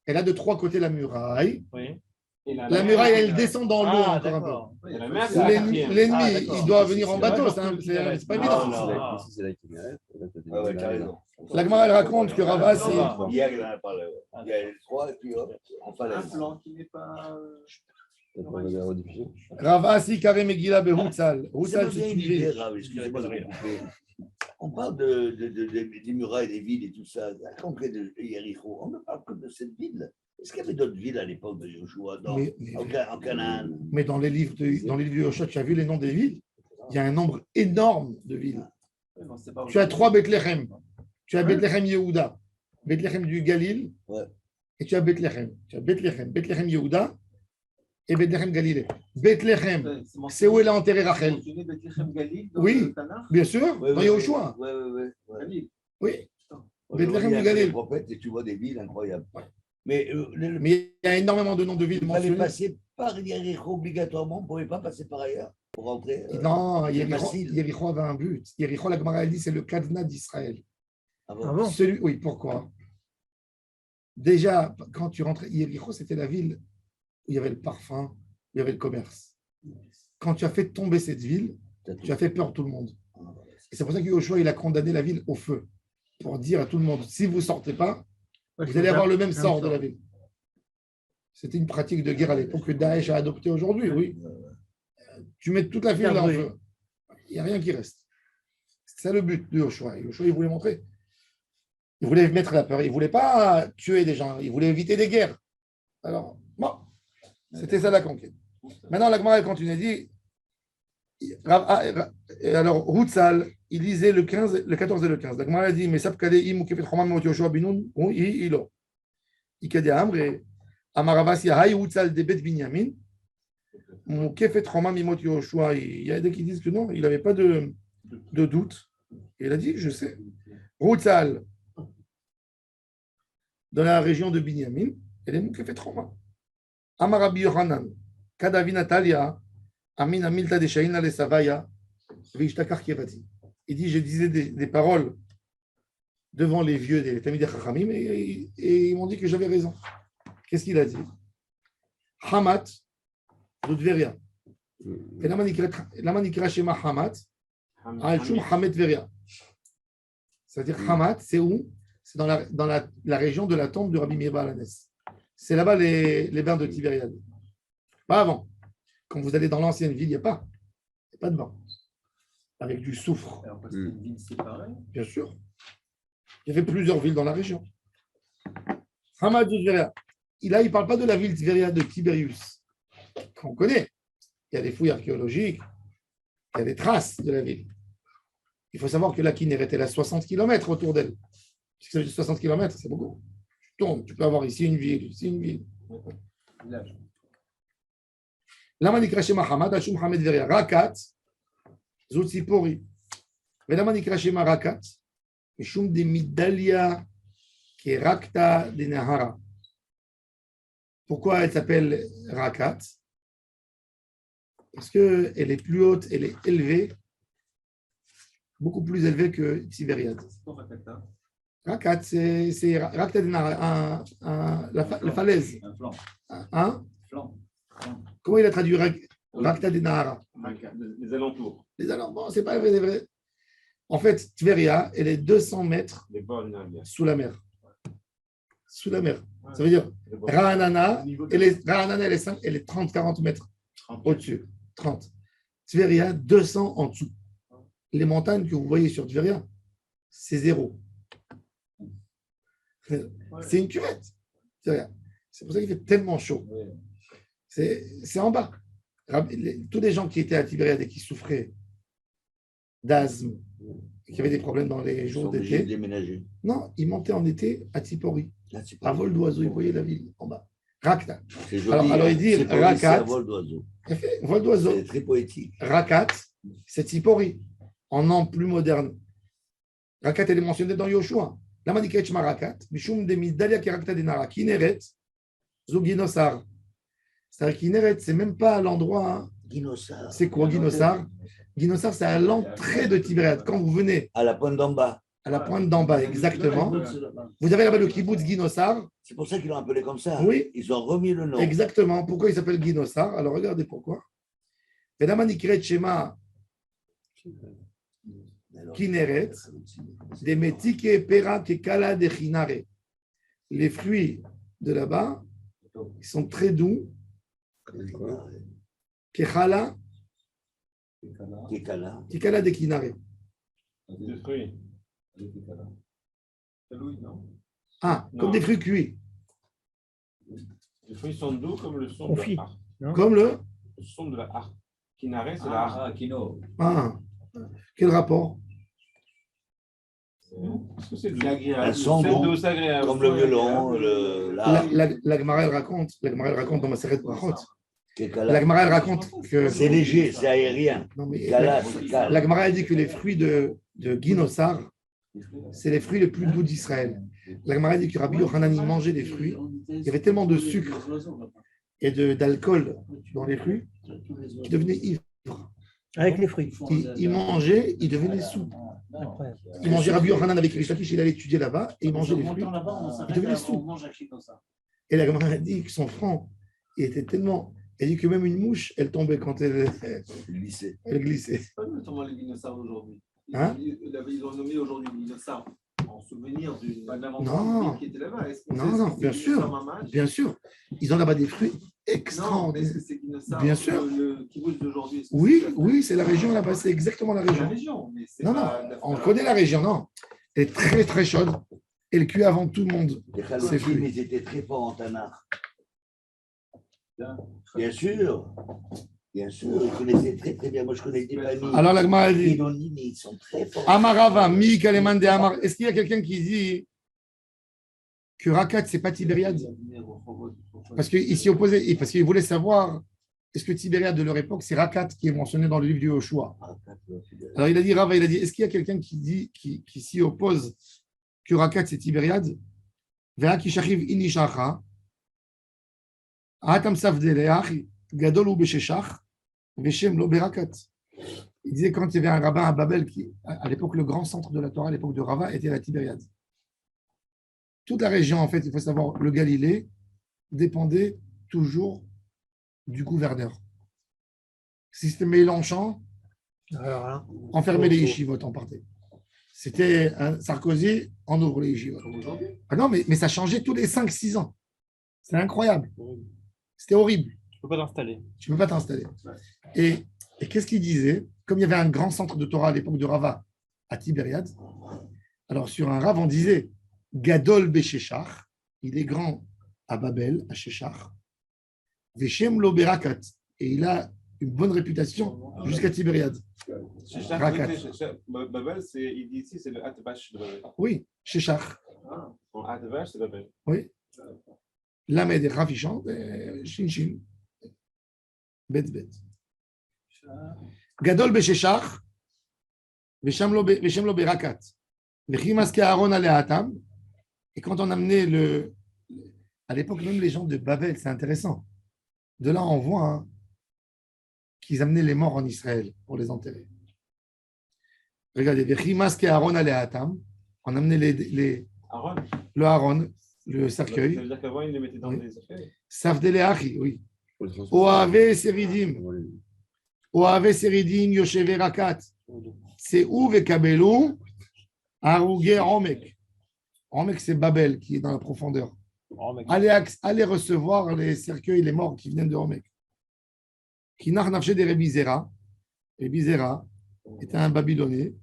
elle a de trois côtés la muraille. Oui. La muraille, elle descend dans l'eau encore un peu. L'ennemi, il doit venir en bateau, c'est pas évident. Si c'est là qui mérite. Ouais, t'as raison. La Gemara, elle raconte que Rava, c'est. Hier, il en a parlé. Il y a les trois, et puis hop, en falaise. Un plan qui n'est pas. Rava, si Karem Megillah Behutzal. Hutzal, C'est c'est une une idée, ville. Rav, excusez-moi de vous couper. On parle des murailles, des villes et tout ça. La conquête de Jéricho, on ne parle que de cette ville. Est-ce qu'il y avait d'autres villes à l'époque de Joshua en Canaan? Mais dans les livres de Yoshua, tu as vu les noms des villes? Il y a un nombre énorme de villes. Tu as 3 Bethléem. Tu as Bethléem Yehuda, Bethléem du Galil, et tu as Bethléem. Tu as Bethléem Yehuda et Bethléem Galilée. Bethléem, c'est où elle a enterré Rachel. Oui, bien sûr, dans Yoshua. Oui, Bethléem du Galil. Et tu vois des villes incroyables. Mais il y a énormément de noms de villes Il fallait mentionnées. passer par Jéricho obligatoirement, on ne pouvait pas passer par ailleurs pour rentrer. Non, Jéricho avait un but. Jéricho, la Gemara dit, c'est le cadenas d'Israël. Ah bon? Oui, pourquoi? Déjà, quand tu rentrais, Jéricho, c'était la ville où il y avait le parfum, où il y avait le commerce. Quand tu as fait tomber cette ville, tu as fait peur à tout le monde. Et c'est pour ça que Yoshua, il a condamné la ville au feu, pour dire à tout le monde, si vous ne sortez pas, vous allez avoir le même sort de la ville. C'était une pratique de guerre à l'époque que Daesh a adoptée aujourd'hui, oui. Tu mets toute la ville là en feu. Il n'y a rien qui reste. C'est ça le but de Yoshua. Yoshua, il voulait montrer. Il voulait mettre la peur. Il ne voulait pas tuer des gens. Il voulait éviter des guerres. Alors, bon, c'était ça la conquête. Maintenant, la Gemara continue à dire, alors, Hutzal, il lisait le 14 et le 15. La Gemara a dit, mais Sapkade im kefet chomam mot Yoshua binun, oui, ilo. Ikade amre, amaravas yahay Hutzal de Bet Binyamin, kefet chomam mot Yoshua. Il y a des qui disent que non, il n'avait pas de doute. Et il a dit, je sais. Hutzal, dans la région de Binyamin, elle est Moukefet Choma. Amarabi Yohanan, Kadavi Natalia, Amin Amilta de Shaina le Savaya, Vishtakar Kirati. Il dit, je disais des paroles devant les vieux des Tamid Chachamim et ils m'ont dit que j'avais raison. Qu'est-ce qu'il a dit? Hamat, de Tveria. Et la manikra Shema Hamat, Al-Shum Hamet Tveria. C'est-à-dire Hamat, c'est où? C'est dans la région de la tombe de Rabbi Meir Baal Hanes. C'est là-bas les bains de Tibériade. Pas avant. Quand vous allez dans l'ancienne ville, il n'y a pas de bain. Avec du soufre. Alors, parce que c'est une ville séparée. Bien sûr. Il y avait plusieurs villes dans la région. Hamad de Tveria. Là, il ne parle pas de la ville de Tibérius, qu'on connaît. Il y a des fouilles archéologiques, il y a des traces de la ville. Il faut savoir que la Kinneret est à 60 km autour d'elle. Si ça veut dire 60 km, c'est beaucoup. Tu tournes, tu peux avoir ici une ville, ici une ville. Lama nikra shema Hamad, Hashum Hamed Veria. Rakat, Zotzipori. Mais lama nikra shema Rakat, Mishum de Midalia, qui est Rakta de Nahara. Pourquoi elle s'appelle Rakat? Parce qu'elle est plus haute, elle est élevée, beaucoup plus élevée que Tibériade. Rakat, c'est Rakta de Nahara, la falaise. Un flanc. Hein? Flanc. Comment il a traduit Rakta de Nahara? Les alentours. Les alentours, c'est pas vrai. En fait, Tveria, elle est 200 mètres sous la mer. sous la mer. Ça veut dire Ra'anana, elle est 30-40 mètres au-dessus. 30. Tveria, 200 en dessous. Les montagnes que vous voyez sur Tveria, c'est 0. C'est une cuvette. C'est pour ça qu'il fait tellement chaud. C'est en bas. Tous les gens qui étaient à Tibériade et qui souffraient d'asthme, qui avaient des problèmes dans les jours d'été, non, ils montaient en été à Tipori, à vol d'oiseau. Ils voyaient la ville en bas. Rakta. Alors il dit Rakat. Vol d'oiseau. Vol d'oiseau. C'est très poétique. Rakat, c'est Tipori, en nom plus moderne. Rakat, elle est mentionnée dans Yoshua. Lama dikret shma Rakat, mishum de midalia kerakta denara, kineret, zuginosar. C'est-à-dire qu'Ineret, c'est même pas à l'endroit. Guinosar. C'est quoi Guinosar? Guinosar, c'est à l'entrée de Tibériade. Quand vous venez. À la pointe d'en bas. À la pointe d'en bas, exactement. Vous avez là-bas le kibbutz Guinosar. C'est pour ça qu'ils l'ont appelé comme ça. Oui. Ils ont remis le nom. Exactement. Pourquoi il s'appelle Guinosar? Alors regardez pourquoi. Vedamanikret Shema Kineret, des metike pera kekala de chinare. Les fruits de là-bas, ils sont très doux. Kechala, Kekala de Kinare. Des fruits. Ah, comme des fruits cuits. Les fruits sont doux comme le son Confit. de la harpe. Comme le. Le son de la harpe. Kinare, c'est la harpe. Kino. Ah, quel rapport? Est-ce que c'est agréable? Elles sont C'est doux, doux, agréable. comme le violon, La Gemara, elle raconte dans ma série de Brachot. Kekala. La Gemara, elle raconte que. C'est léger, c'est aérien. Non, mais Kala, c'est calme. la Gemara, elle dit que les fruits de Guinosar, c'est les fruits les plus doux d'Israël. La Gemara dit que Rabbi Yochanan, il mangeait des fruits. Il y avait tellement de sucre et d'alcool dans les fruits qu'il devenait ivre. Avec les fruits. Il mangeait, il devenait sous. Il mangeait Rabbi Yochanan avec Rish Lakish, il allait étudier là-bas et il mangeait les fruits. Il devenait sous. Et la Gemara a dit que son front, il était tellement. Elle dit que même une mouche, elle tombait quand elle glissait. C'est pas notamment les dinosaures d'aujourd'hui. Hein? Ils ont nommé aujourd'hui les dinosaures en souvenir d'une Non. qui était là-bas. Non, bien sûr. Bien sûr. Ils ont là-bas des fruits Non, extraordinaires. est-ce que c'est dinosaures Bien sûr. le kibbutz d'aujourd'hui? Oui, c'est la région là-bas, c'est exactement la La région. région, mais c'est Non, pas on connaît la région, non. Elle est très, très chaude. Et le cuit avant tout le monde. Les C'est Chaloukim, fruits. ils étaient très forts en Tanakh. Bien sûr. Bien sûr, ils connaissaient très très bien. Moi, je connais des familles. Alors, la Gemara a dit Énonymes, ils sont très forts. Amarava, mi kaleman de Amar. Est-ce qu'il y a quelqu'un qui dit que Rakat, c'est pas Tibériade? Parce qu'il s'y opposait, parce qu'il voulait savoir est-ce que Tibériade de leur époque, c'est Rakat qui est mentionné dans le livre du Yoshua. Alors, il a dit, Rava, il a dit est-ce qu'il y a quelqu'un qui dit, qui s'y oppose que Rakat, c'est Tibériade? Ve'a ki shachiv inishacha. Atam savdeleach, gadol ou besheshach, veshem lo berakat. Il disait quand il y avait un rabbin à Babel, qui, à l'époque, le grand centre de la Torah, à l'époque de Rava, était la Tibériade. Toute la région, en fait, il faut savoir, le Galilée dépendait toujours du gouverneur. Si c'était Mélenchon, enfermer les yeshivot en partait. C'était un Sarkozy, on ouvre les yeshivot. Ah non, mais ça changeait tous les 5-6 ans. C'est incroyable. C'était horrible. Tu ne peux pas t'installer. Tu ne peux pas t'installer. Et qu'est-ce qu'il disait? Comme il y avait un grand centre de Torah à l'époque de Rava, à Tibériade, alors sur un Rav, on disait Gadol Besheshach, il est grand à Babel, à Sheshach, Veshem Lo Berakat, et il a une bonne réputation jusqu'à Tibériade. Rakat. Babel, il dit ici, c'est le Atbash de Babel. Oui, Sheshach. Bon, Atbash, c'est Babel. Oui. Lamed et Rafishan, Shin Shin. Bet Bet. Gadol Besheshach, Veshem Lo Berakat. Vechimaske Aaron Aleatam. Et quand on amenait à l'époque, même les gens de Babel, c'est intéressant. De là, on voit qu'ils amenaient les morts en Israël pour les enterrer. Regardez, Vechimaske Aaron Aleatam. On amenait le Aaron, le cercueil. Ça veut dire qu'avant, ils les mettaient dans des affaires. Savdele Achi, oui. Oave Seridim. Oave Seridim Yosheve Rakat. C'est où Vekabelu Arouge Omek. Omek, c'est Babel qui est dans la profondeur. allez recevoir les cercueils, les morts qui viennent de Homek. Qui n'a nafché des Rabbi Zera. Rabbi Zera était un Babylonais.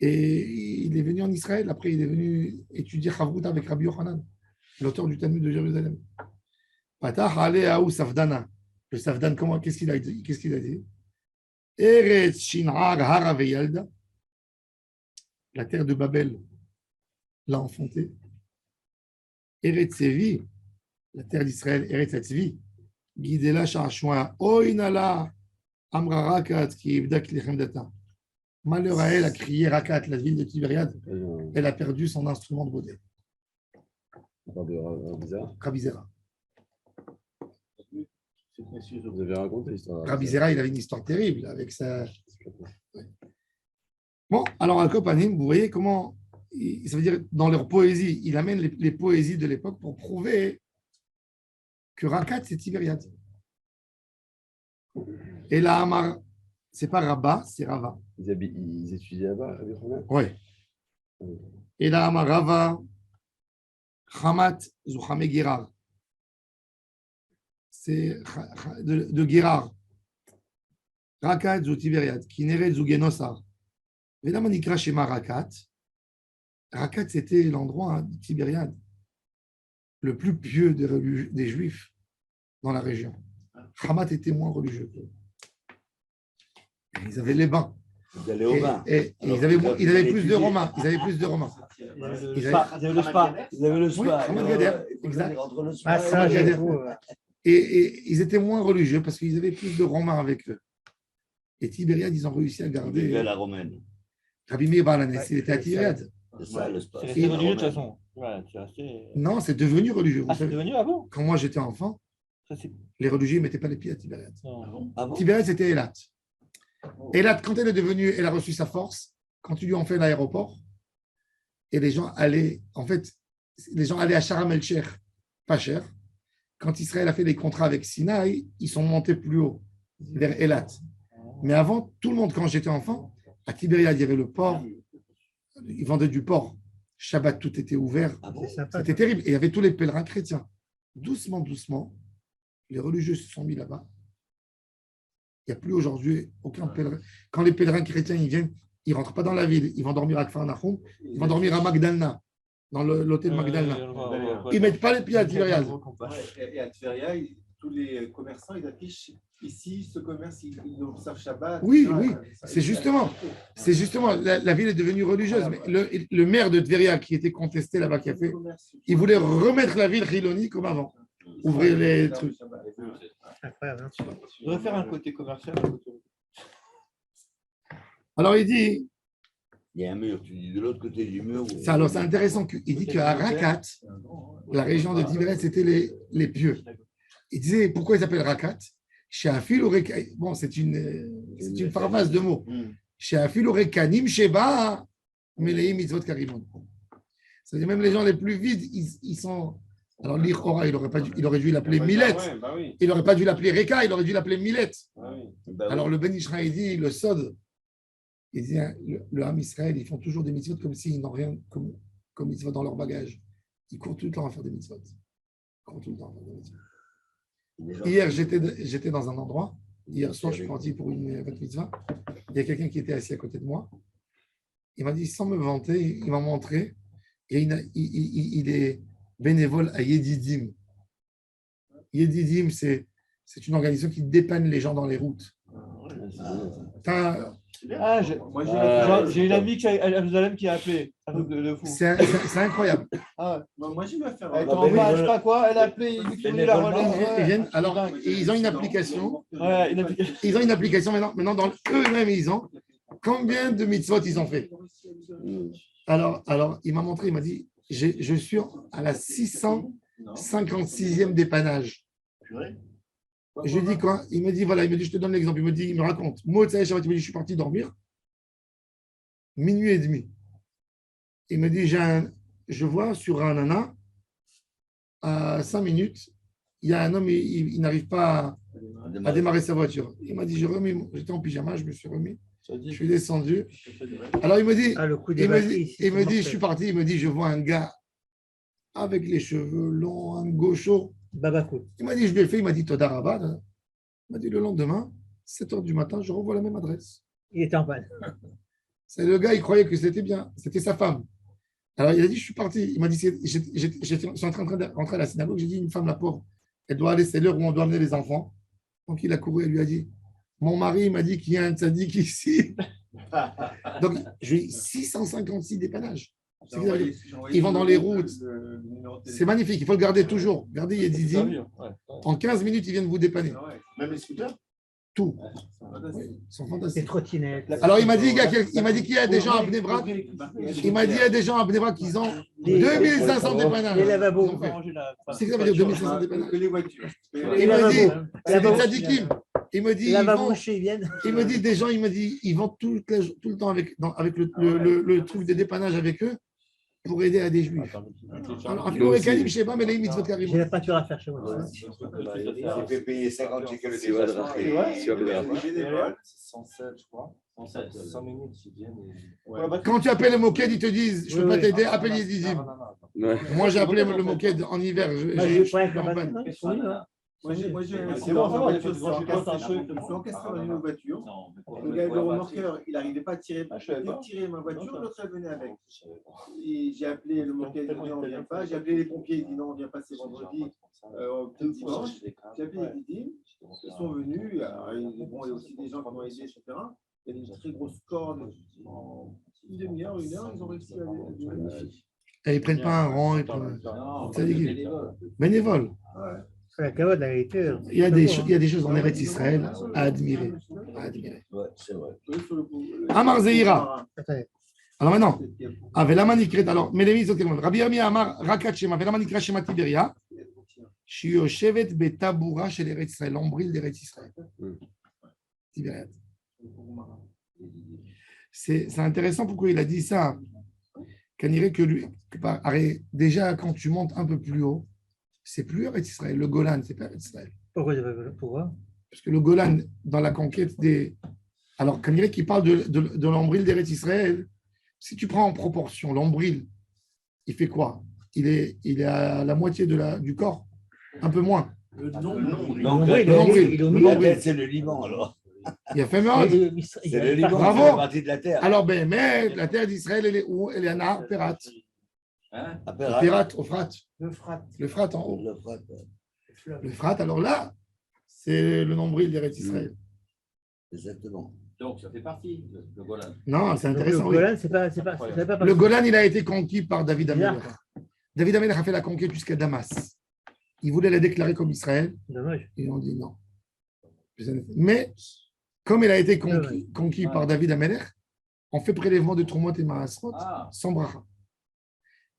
Et il est venu en Israël. Après, il est venu étudier Chavruta avec Rabbi Yochanan, l'auteur du Talmud de Jérusalem. Patach ale aou Safdana. Le Safdan, qu'est-ce qu'il a dit? Eretz Shin'ar Hara Veyalda. La terre de Babel l'a enfanté. Eretz Sevi, la terre d'Israël, Eretz Atzvi. Guidela Sha'ashua. Oinala Amra Rakat ki ibdak lechem data. Malheur à elle, a crié Rakat, la ville de Tibériade. Elle a perdu son instrument de beauté. Rabbi Zera. Vous avez raconté l'histoire. Rabbi Zera, il avait une histoire terrible avec sa. Bon, alors à Kopanim, vous voyez comment, ça veut dire dans leur poésie, il amène les poésies de l'époque pour prouver que Rakat, c'est Tibériade. Et là, Amar, c'est pas Rabat, c'est Rava. Ils étudiaient là-bas, Rabbi Yochanan? Oui. Et là, Amar Rava, Hamat Zuchame Gerar. C'est de Gerar. Rakat Zu Tibériade. Kineret Zu Genosar. Évidemment, Nikra Shema Rakat. Rakat, c'était l'endroit de Tibériade le plus pieux des Juifs dans la région. Hamat était moins religieux. Ils avaient les bains. Et ils avaient plus de Romains. Ils avaient plus de Romains. Ils avaient le spa. Ils avaient le spa. Oui, exact. Et ils étaient moins religieux parce qu'ils avaient plus de Romains avec eux. Et Tibériade, ils ont réussi à garder. La romaine. Rabbi Meir Baal HaNes, il était à Tibériade. C'est ça, le spa. C'est resté religieux de toute façon. Voilà, Non, c'est devenu religieux. Ah, c'est devenu avant. Quand moi j'étais enfant, les religieux ne mettaient pas les pieds à Tibériade. Tibériade, c'était Eilat. Eilat, quand elle est devenue, elle a reçu sa force, quand ils lui ont fait l'aéroport, et les gens allaient, à Sharm el-Sheikh, pas cher. Quand Israël a fait des contrats avec Sinaï, ils sont montés plus haut, vers Eilat. Mais avant, tout le monde, quand j'étais enfant, à Tibériade, il y avait le port, ils vendaient du porc. Shabbat, tout était ouvert. C'était terrible. Et il y avait tous les pèlerins chrétiens. Doucement, doucement, les religieux se sont mis là-bas. Il n'y a plus aujourd'hui aucun pèlerin. Quand les pèlerins chrétiens ils viennent, ils ne rentrent pas dans la ville. Ils vont dormir à Kfar Nahum. Ils vont dormir à Magdalena, dans l'hôtel Magdalena. Ils ne mettent pas les pieds à Tibériade. Et à Tibériade, tous les commerçants, ils affichent ici, ce commerce, ils observent Shabbat. Oui, oui, c'est justement la ville est devenue religieuse. Mais le maire de Tveria qui était contesté là-bas, qui a fait, il voulait remettre la ville Chiloni comme avant. Ouvrir les trucs. Incroyable. Je devrais faire un côté commercial. Alors il dit. Il y a un mur, tu dis de l'autre côté du mur. Alors c'est intéressant qu'il dit qu'à Rakat, la région de Tibériade, c'était les pieux. Il disait pourquoi il s'appelle Rakat. Chez Afil bon, c'est une phrase de mots. Chez Afil Orekanim Sheba Meleim Mitzvot Karimon. C'est-à-dire même les gens les plus vides, ils sont. Alors l'Ichora, il aurait dû l'appeler Millet. Il n'aurait pas dû l'appeler Reka, il aurait dû l'appeler Millet. Alors le Ben Ishraï dit, le Sod, il dit le Ham Israël, ils font toujours des mitzvot comme s'ils n'ont rien comme mitzvot dans leur bagage. Ils courent tout le temps à faire des mitzvot. Hier, j'étais dans un endroit. Hier soir, je suis parti pour une mitzvah. Il y a quelqu'un qui était assis à côté de moi. Il m'a dit, sans me vanter, il m'a montré. Et il est bénévole à Yedidim. Yedidim, c'est une organisation qui dépanne les gens dans les routes. J'ai une amie à Jérusalem qui a appelé. Un truc de fou. C'est incroyable. Moi, je vais faire. Elle était en bas, je ne sais pas quoi, elle a appelé, Alors, ils ont une application. Ils ont une application maintenant dans eux-mêmes, ils ont. Combien de mitzvot ils ont fait? Alors, il m'a montré, il m'a dit, je suis à la 656e dépannage. Je lui dis quoi? Il me dit, voilà, je te donne l'exemple. Il me raconte. Moi, il me dit, je suis parti dormir. Minuit et demi. Il me dit, je vois sur un nana, à 5 minutes, il y a un homme, il n'arrive pas à démarrer sa voiture. Il m'a dit, j'étais en pyjama, je me suis remis. Je suis descendu. Alors il me dit, je suis parti, il me dit, je vois un gars avec les cheveux longs, un gaucho. Babakout. Il m'a dit, je lui ai fait, il m'a dit, Toda Rabba. Il m'a dit, le lendemain, 7 h du matin, je revois la même adresse. Il était en panne. C'est le gars, il croyait que c'était bien, c'était sa femme. Alors il a dit, je suis parti. Il m'a dit, je suis en train de rentrer à la synagogue. J'ai dit, une femme, la pauvre, elle doit aller, c'est l'heure où on doit amener les enfants. Donc il a couru et lui a dit, mon mari m'a dit qu'il y a un tzaddik ici. Donc j'ai eu 656 dépannages. Ils vont dans les routes. C'est magnifique, il faut le garder toujours. Regardez, il y a Didim. En 15 minutes, ils viennent vous dépanner. Même les scooters. Tout. Ils sont Des fantastiques. trottinettes. Alors il m'a dit qu'il y a des gens à Bnei-Brak. Il m'a dit qu'il y a des gens à Bnei-Brak qui ont 2500 dépannages. Les lavabos. C'est que ça veut dire 2500 dépannages. Que les voitures. Il m'a dit, c'est des tzadikim. Il me dit, Lavaboucher, ils viennent. il me dit des gens, il me dit, ils vont tout le temps avec le truc de dépannage avec eux pour aider à des juifs. Alors, je sais pas, mais là, il mitzvot J'ai carrément. la peinture à faire chez moi. Il fait payer 50 shekels le C'est vrai, déplacement. C'est bénévole. 107, je crois. 100 minutes, ils viennent. Quand tu appelles le Moked, ils te disent, je ne peux pas t'aider, appelle les Dizim. Moi, j'ai appelé le Moked en hiver. Je prends avec la batterie, ils sont venus, hein. Moi, j'ai C'est bon, ça va, je me des fois, je passe un suis truc. encastré dans une voiture. Le gars, le remorqueur, il n'arrivait pas à tirer ma voiture, l'autre elle venait avec. Et j'ai appelé le moquette, il dit non, on ne vient pas. J'ai appelé les pompiers, il dit non, on ne vient pas, c'est vendredi, peut-être dimanche. J'ai appelé les Didim, ils sont venus. Alors, bon, il y a aussi des gens qui m'ont aidé, etc. Il y a une très grosse corde. En une demi-heure, une heure, ils ont réussi à aller. Et ils ne prennent pas un rang. C'est bénévole. La cavote, la vérité. Il y a des choses en Eretz Israël à admirer. Ouais, c'est vrai. Amar Zeira. Attendez. Alors maintenant, Velama Nikret. Alors, Melemi Zotelmon. Rabbi Yirmi Amar Rakat Shema. Velama Nikra Shema Tiberia. Shioshevet Betaboura chez l'Eretz Israël. L'ombril d'Eretz Israël. Tibériade. C'est intéressant pourquoi il a dit ça. Qu'on dirait que lui, déjà quand tu montes un peu plus haut, c'est plus Eretz Israël. Le Golan, c'est pas Eretz Israël. Pourquoi? Parce que le Golan, dans la conquête des. Alors, qu'on dirait qu'il parle de l'ombril d'Eretz Israël. Si tu prends en proportion, l'ombril, il fait quoi? Il est à la moitié du corps, un peu moins. La tête, c'est le Liban, alors. Il a fait mal. C'est le Liban, Bravo. c'est la partie de la terre. Alors, ben, mais la terre d'Israël, elle est où? Elle est à Nahar Perat. Perat, au Frat. Le Frat en haut. Le Frat, alors là, c'est le nombril d'Eretz Israël. Exactement. Donc, ça fait partie, le Golan. Non, c'est intéressant. Le Golan, c'est pas Le Golan, il a été conquis par David Amelech. David Amelech a fait la conquête jusqu'à Damas. Il voulait la déclarer comme Israël. Dommage. Ils ont dit non. Mais, comme il a été conquis par David Amelech, on fait prélèvement de Troumot et Maasrot sans bracha.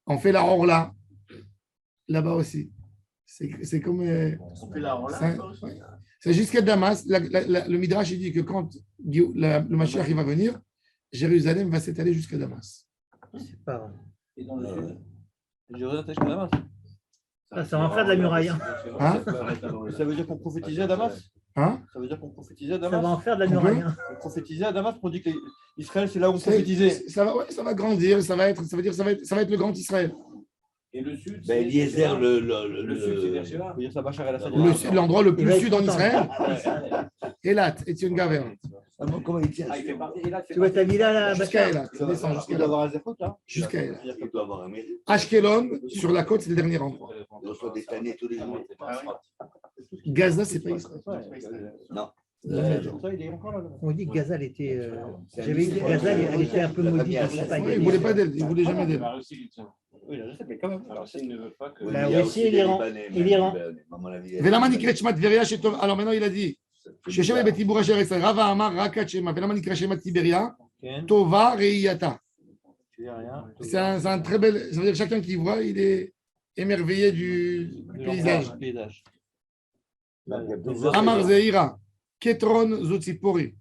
On fait la Orla, là-bas aussi. C'est comme. On fait la Orla. C'est jusqu'à Damas. Le Midrash il dit que quand le Mashiach il va venir, Jérusalem va s'étaler jusqu'à Damas. C'est pas vrai. Et dans le sud, Jérusalem jusqu'à Damas. Ça va en faire de la muraille. Hein? Ça veut dire qu'on prophétisait à Damas? Hein? Ça veut dire qu'on prophétisait à Ça Damas? va en faire de la muraille. On prophétisait à Damas pour dire qu'Israël, c'est là où on prophétisait. Ça va grandir, ça va être le grand Israël. et le sud, Ben, Eliezer, le sud, c'est Beersheba. Ça veut dire ça, Bachar el-Assad. L'endroit le plus va être sud en content. Israël, Elat, Etienne Gaver. Comment il tient Ah, il fait partie. Et là, Tu vois ta villa là, Jusqu'à Elat, ça descend Il jusqu'à doit là. avoir un zéro, là. Jusqu'à Elat. Il doit avoir un mérite. Ashkelon, sur la côte, c'est le dernier endroit. Il reçoit des tannées tous les jours. Gaza, c'est pas Israël. Non. Ça, il est encore là. on dit que Gaza, elle était. J'avais dit que Gaza, elle était un peu maudite. Je sais pas, Il ne voulait pas d'elle, il ne voulait jamais d'elle. La Russie, il tient. Oui, je sais, mais quand même. La Russie, il ne veut pas que. La Il y a Russie aussi et des l'Iran. Libanais, Et l'Iran. à mon avis. Velama nikret shema Tveria chez Tov. Alors maintenant, il a dit Shechem et Betibura chez Israël. Rava Amar Rakat Shema. Velama nikret shema Tiberia. Tova Reiyata. C'est un très bel. Ça veut dire que chacun qui voit, il est émerveillé du paysage. Amar Zeira. Ketron Zotzipori.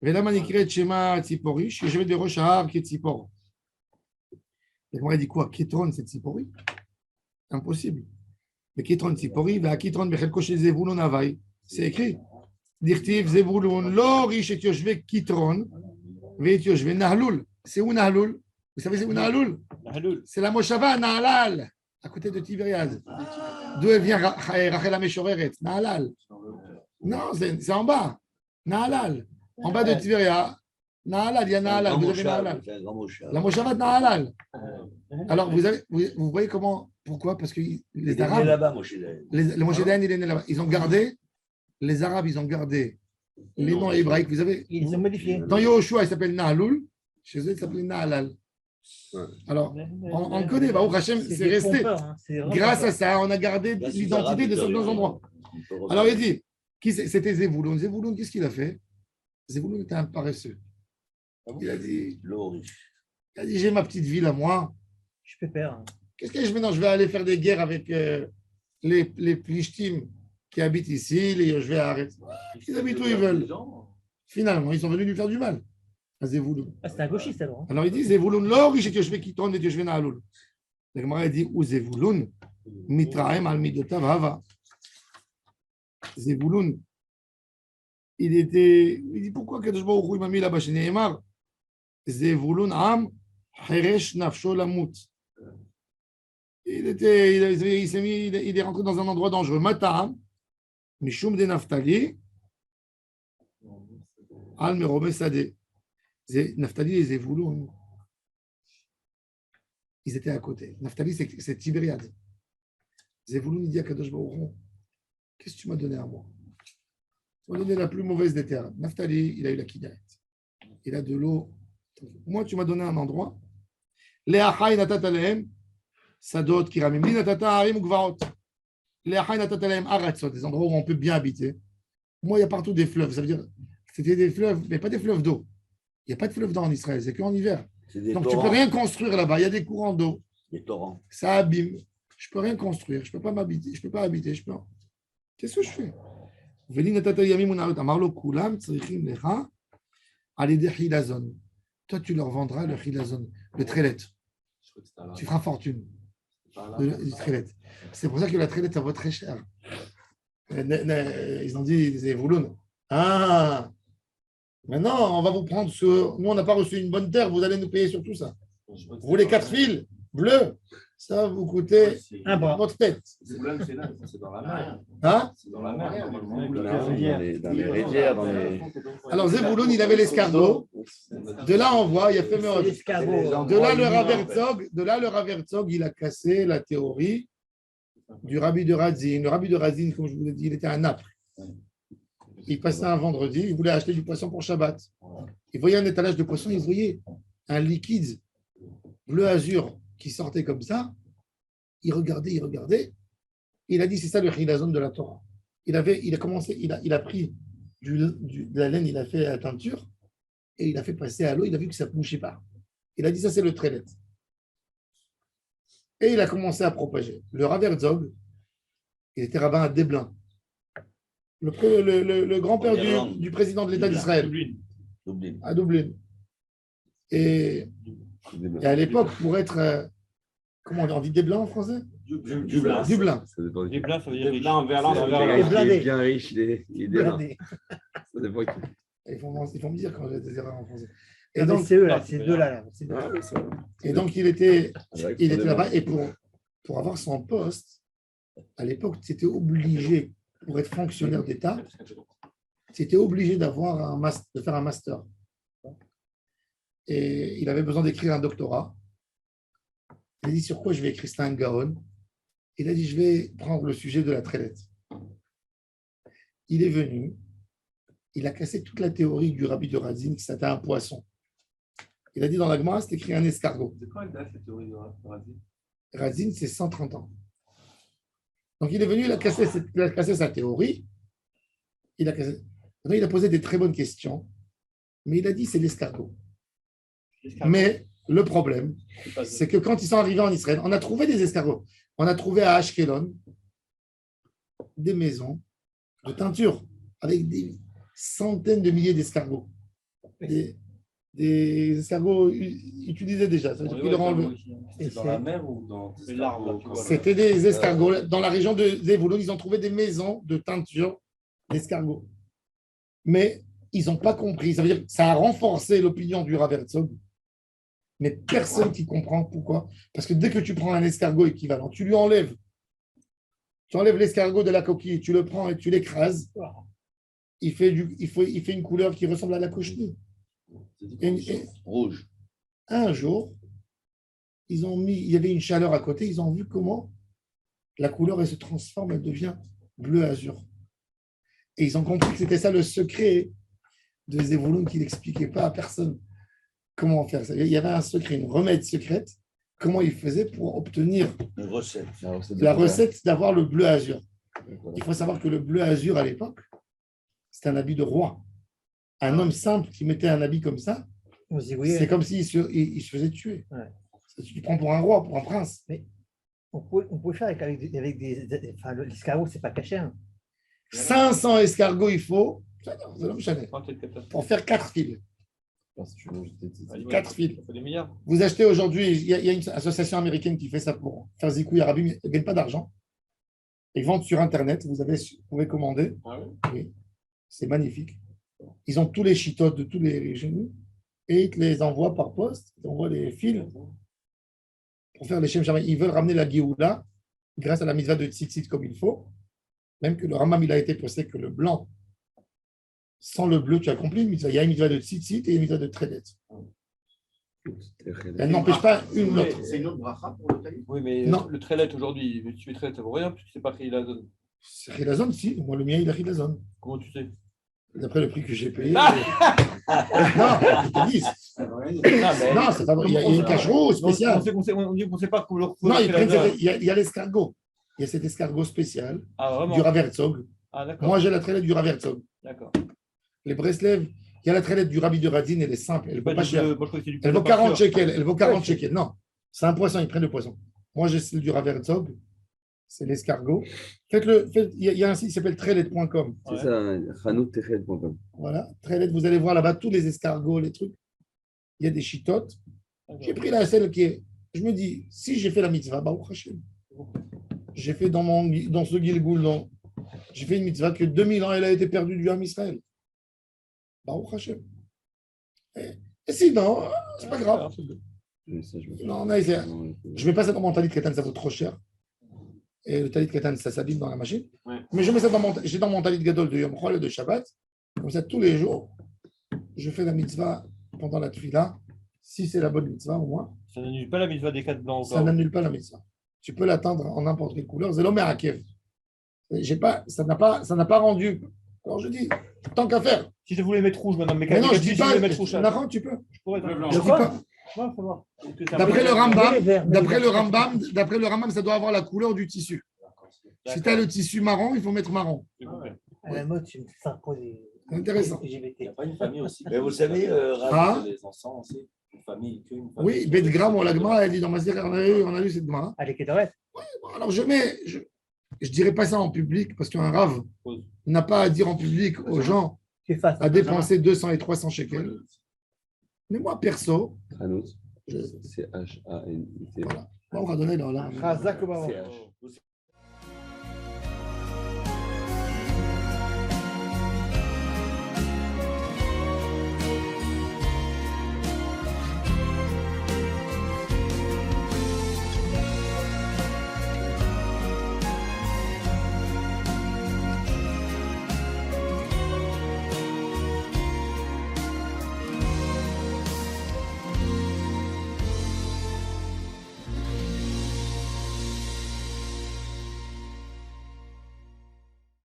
Velama nikret shema Tzipori. Shechem de Rosh Har Ketzipor. Et moi, il dit quoi? Ketron, c'est Tzipori? Impossible. Mais Ketron Tzipori, va Ketron Bechelko chez Zevulun Havai. C'est écrit. Dirtiv Zevulun, lo riche et Yoshve Kitron, ve Yoshve Nahlul. C'est où Nahlul? Vous savez, c'est où Nahlul? C'est la Moshava Nahalal. à côté de Tibériade. D'où elle vient Rachel Ameshoreret, Nahalal. Non, c'est en bas. Nahalal. En bas de Tibériade. Nahalal, il y a Nahalal. Vous avez Nahalal. La Moshavat Nahalal. Alors, vous voyez comment, pourquoi? Parce que les Arabes, là-bas, Moshe Dayan. le Moshe Dayan, il est né là-bas. Ils ont gardé, les Arabes, ils ont gardé les noms hébraïques. Vous avez, Ils ont modifié. dans Yehoshua, il s'appelle Nahalul. Chez eux, il s'appelle Nahalal. Alors, on connaît, Baruch Hashem, c'est resté. Grâce à ça, on a gardé l'identité de certains endroits. Alors, il dit, c'était Zevouloun. Zevouloun, qu'est-ce qu'il a fait? Zevouloun était un paresseux. Il a dit, j'ai ma petite ville à moi. Je peux faire. Qu'est-ce que je fais? Non, je vais aller faire des guerres avec les Plishtim qui habitent ici, je vais arrêter. Ils habitent où ils veulent. Finalement, ils sont venus lui faire du mal. À Zevouloun. Ah, c'est un gauchiste alors. Alors il dit Zevouloun, l'or, je vais quitter et je vais Nahalul. La Gemara dit ou Zevouloun, mitraem al midotav hava. Zevouloun, il dit pourquoi Kadosh Baruch Hu m'a mis là-bas chez Nehemar? Zevouloun am heresh nafsho lamut. Il est rentré dans un endroit dangereux. Matam, mishum de Naftali, al merome sadeh. Naftali et Zevouloun, ils étaient à côté. Naftali, c'est Tibériade. Zevouloun, il dit à Kadosh Baruch Hu, qu'est-ce que tu m'as donné à moi? Tu m'as donné la plus mauvaise des terres. Naftali, il a eu la Kinneret. Il a de l'eau. Moi, tu m'as donné un endroit. Le'achai natat alehem, sadot kiramim. Li natata harim ugvaot. Le'achai natat alehem aratzot, des endroits où on peut bien habiter. Moi, il y a partout des fleuves. Ça veut dire, c'était des fleuves, mais pas des fleuves d'eau. Il n'y a pas de fleuve d'eau en Israël, c'est qu'en hiver. Donc, tu ne peux rien construire là-bas. Il y a des courants d'eau. Des torrents. Ça abîme. Je ne peux rien construire. Je ne peux pas m'habiter. Je ne peux pas habiter. Qu'est-ce que je fais? Toi, tu leur vendras le chilazon, le trélet. Tu feras fortune. Du trélet. C'est pour ça que la trélet, ça vaut très cher. Ils ont dit, c'est Vouloun. Ah! Maintenant, on va vous prendre nous, on n'a pas reçu une bonne terre, vous allez nous payer sur tout ça. Vous, les 4 fils bleus, ça va vous coûter votre tête. C'est dans la mer. Hein? C'est dans la mer, normalement. Dans les rivières, dans les... Alors, Zevouloun, il avait l'escargot. De là, on voit, il a fait meurtre. De là, le Rav Herzog, il a cassé la théorie du Rabbi de Radzin. Le Rabbi de Radzin, comme je vous l'ai dit, il était à Naples. Il passait un vendredi, il voulait acheter du poisson pour Shabbat. Il voyait un étalage de poisson, il voyait un liquide bleu azur qui sortait comme ça. Il regardait. Il a dit, c'est ça le chilazon de la Torah. Il a pris de la laine, il a fait la teinture et il a fait passer à l'eau, il a vu que ça ne bouchait pas. Il a dit, ça c'est le trélet. Et il a commencé à propager. Le Rav Herzog, il était rabbin à Deblin. Le grand-père du président de l'État d'Israël, à Dublin. Et à l'époque, pour être, comment on dit Deblin en français? Dublin. Dublin. Dublin, ça veut dire Dublin, Verlan, Il est bien riche, il est blindé. Ça dépend qui. Ils vont me dire quand j'ai des erreurs en français. Et donc, c'est eux là, ces deux-là. Et donc, il était là-bas. Et pour avoir son poste, à l'époque, tu étais obligé, pour être fonctionnaire d'État, tu étais obligé de faire un master. Et il avait besoin d'écrire un doctorat. Il a dit, sur quoi je vais écrire? C'était un Gaon. Il a dit, je vais prendre le sujet de la trélette. Il est venu, il a cassé toute la théorie du Rabbi de Radzin, que c'était un poisson. Il a dit dans la Gemara, c'est écrit un escargot. C'est quand il date cette théorie de Radzin? Radzin, c'est 130 ans. Donc il est venu, il a cassé sa théorie. Il a posé des très bonnes questions, mais il a dit c'est l'escargot. Mais le problème, c'est que quand ils sont arrivés en Israël, on a trouvé des escargots. On a trouvé à Ashkelon des maisons de teinture avec des centaines de milliers d'escargots. Des escargots utilisés déjà. Ça veut dire qu'ils leur ont enlevé. C'était dans la mer ou dans l'arbre? C'était des escargots. Dans la région de Zevouloun, ils ont trouvé des maisons de teinture d'escargots. Mais ils n'ont pas compris. Ça veut dire que ça a renforcé l'opinion du Rav Herzog Mais personne qui comprend pourquoi. Parce que dès que tu prends un escargot équivalent, tu lui enlèves. Tu enlèves l'escargot de la coquille, tu le prends et tu l'écrases. Il fait une couleur qui ressemble à la cochenille. Rouge. Un jour, il y avait une chaleur à côté, ils ont vu comment la couleur elle se transforme, elle devient bleu azur. Et ils ont compris que c'était ça le secret de Zevulun qu'il n'expliquait pas à personne comment faire ça. Il y avait un secret, une remède secrète, comment il faisait pour obtenir Une recette. la recette d'avoir le bleu azur. Il faut savoir que le bleu azur à l'époque, c'était un habit de roi. Un homme simple qui mettait un habit comme ça, c'est comme s'il il se faisait tuer. Ouais. Tu prends pour un roi, pour un prince. Mais on peut faire avec des enfin, l'escargot, c'est pas caché. Hein. 500 escargots, il faut, pour faire 4 fils. 4 fils. Ça fait des milliards. Vous achetez aujourd'hui, il y a une association américaine qui fait ça pour faire zikouï arabim, ils ne gagnent pas d'argent. Ils vendent sur Internet, vous pouvez commander. Ah oui? Oui. C'est magnifique. Ils ont tous les chitotes de tous les régimes et ils te les envoient par poste. Ils envoient les fils pour faire les Shem Shamaim. Ils veulent ramener la Géoula grâce à la mitzvah de Tzitzit comme il faut. Même que le Rambam il a été posé que le blanc, sans le bleu, tu as accompli une mitzvah. Il y a une mitzvah de Tzitzit et une mitzvah de Tredet. Elle n'empêche pas une autre. C'est une autre bracha pour le talit. Oui, mais Non. le Trélet aujourd'hui, tu es Trélet, ça vaut rien, puisque c'est pas créé la zone. C'est Rilazon, si. Moi, le mien, il a Rilazon. Comment tu sais? D'après le prix que j'ai payé. Non, je te dis. Non, c'est pas vrai. Il y a une cachereau spéciale. On dit qu'on ne sait pas comment Non, il y a l'escargot. Il y a cet escargot spécial du Rav Herzog. Ah, d'accord. Moi, j'ai la traînette du Rav Herzog. D'accord. Les Breslev, il y a la traînette du Rabbi de Radin, elle est simple. Elle vaut pas cher. Moi, je crois que c'est du Elle vaut 40 shekels. Elle vaut 40 Ouais, shekels. Non, c'est un poisson, ils prennent le poisson. Moi, j'ai celle du Rav Herzog. C'est l'escargot. Il y a un site qui s'appelle trailet.com. C'est ça, hanouttered.com. Voilà, Trailet, vous allez voir là-bas tous les escargots, les trucs. Il y a des chitotes. J'ai pris la celle qui est. Je me dis, si j'ai fait la mitzvah, Baruch Hashem. J'ai fait dans ce Gilgoul, j'ai fait une mitzvah que 2000 ans, elle a été perdue du Ham Israël. Baruch Hashem. Et sinon, c'est pas grave. Non, je mets pas ça dans mon talit Katan, ça vaut trop cher. Et le talit Katan, ça s'abîme dans la machine. Ouais. Mais je mets ça dans mon talit Gadol de Yom Chol et de Shabbat. Comme ça, tous les jours, je fais la mitzvah pendant la tefila. Si c'est la bonne mitzvah, au moins. Ça n'annule pas la mitzvah des 4 blancs. Ça n'annule pas la mitzvah. Tu peux l'atteindre en n'importe quelle couleur. C'est l'homme à Akev. Ça n'a pas rendu. Alors je dis, tant qu'à faire. Si je voulais mettre rouge, madame, mais non, je dis pas. mettre rouge, Nahon, tu peux. je pourrais. Je dis pas. D'après le Rambam, ça doit avoir la couleur du tissu. Si tu as le tissu marron, il faut mettre marron. À la mode, c'est ça pour les Intéressant. LGBT. Il n'y a pas une famille aussi. Mais vous savez, Ah. Les encens aussi. Une famille, qu'une famille. Oui, Bet Gram, on l'a dit dans ma série, on a eu cette Gemara. Allez, Kedoret. Alors je dirais pas ça en public parce qu'un rave n'a pas à dire en public aux gens à dépenser 200 et 300 shekels. Mais moi, perso, Hanout, c'est H-A-N-U-T. voilà. On va donner là. Razak, C'est H.